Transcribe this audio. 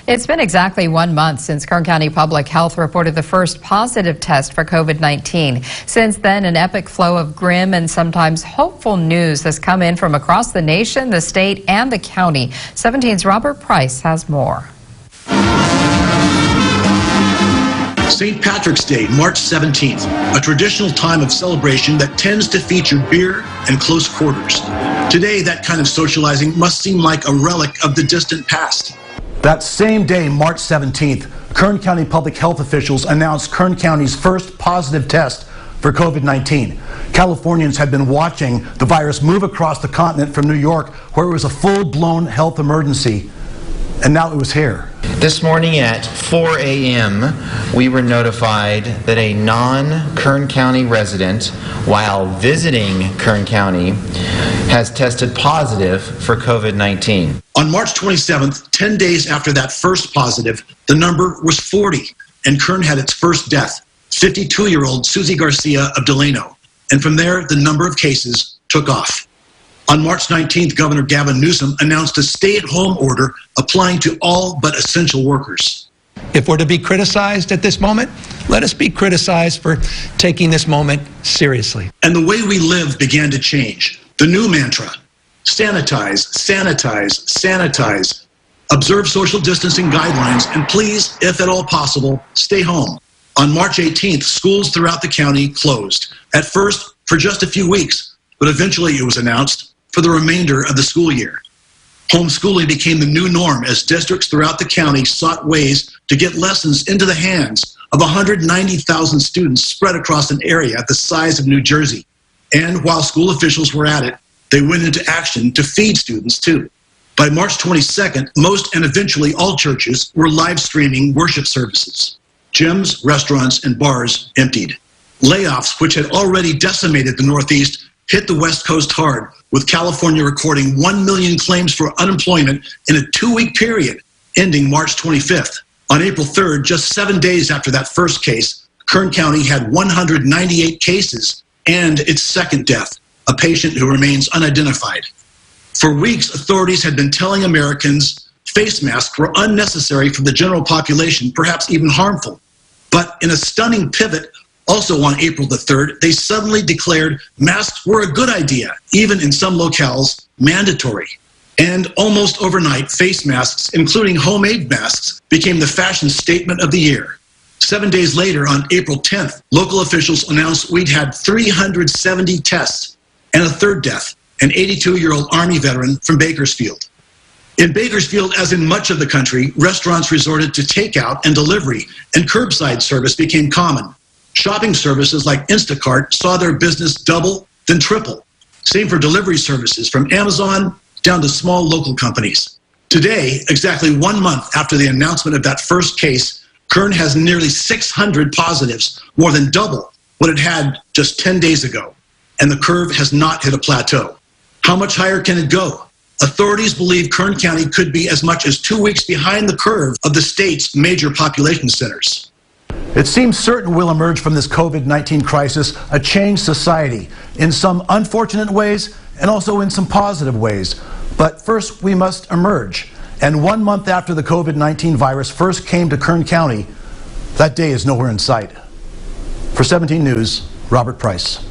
It's been exactly 1 month since Kern County Public Health reported the first positive test for COVID-19. Since then, an epic flow of grim and sometimes hopeful news has come in from across the nation, the state, and the county. 17's Robert Price has more. St. Patrick's Day, March 17th, a traditional time of celebration that tends to feature beer and close quarters. Today, that kind of socializing must seem like a relic of the distant past. That same day, March 17th, Kern County public health officials announced Kern County's first positive test for COVID-19. Californians had been watching the virus move across the continent from New York, where it was a full-blown health emergency, and now it was here. This morning at 4 a.m., we were notified that a non-Kern County resident, while visiting Kern County, has tested positive for COVID-19. On March 27th, 10 days after that first positive, the number was 40, and Kern had its first death, 52-year-old Susie Garcia of Delano. And from there, the number of cases took off. On March 19th, Governor Gavin Newsom announced a stay-at-home order applying to all but essential workers. If we're to be criticized at this moment, let us be criticized for taking this moment seriously. And the way we live began to change. The new mantra: sanitize, sanitize, sanitize. Observe social distancing guidelines, and please, if at all possible, stay home. On March 18th, schools throughout the county closed. At first, for just a few weeks, but eventually it was announced for the remainder of the school year. Homeschooling became the new norm as districts throughout the county sought ways to get lessons into the hands of 190,000 students spread across an area the size of New Jersey. And while school officials were at it, they went into action to feed students too. By March 22nd, most and eventually all churches were live streaming worship services. Gyms, restaurants, and bars emptied. Layoffs, which had already decimated the Northeast, hit the West Coast hard, with California recording 1 million claims for unemployment in a 2-week period, ending March 25th. On April 3rd, just 7 days after that first case, Kern County had 198 cases and its second death, a patient who remains unidentified. For weeks, authorities had been telling Americans face masks were unnecessary for the general population, perhaps even harmful. But in a stunning pivot, also on April the 3rd, they suddenly declared masks were a good idea, even in some locales, mandatory. And almost overnight, face masks, including homemade masks, became the fashion statement of the year. 7 days later, on April 10th, local officials announced we'd had 370 tests and a third death, an 82-year-old Army veteran from Bakersfield. In Bakersfield, as in much of the country, restaurants resorted to takeout and delivery, and curbside service became common. Shopping services like Instacart saw their business double, then triple. Same for delivery services, from Amazon down to small local companies. Today, exactly 1 month after the announcement of that first case, Kern has nearly 600 positives, more than double what it had just 10 days ago. And the curve has not hit a plateau. How much higher can it go? Authorities believe Kern County could be as much as 2 weeks behind the curve of the state's major population centers. It seems certain we'll emerge from this COVID-19 crisis a changed society, in some unfortunate ways and also in some positive ways. But first, we must emerge. And 1 month after the COVID-19 virus first came to Kern County, that day is nowhere in sight. For 17 News, Robert Price.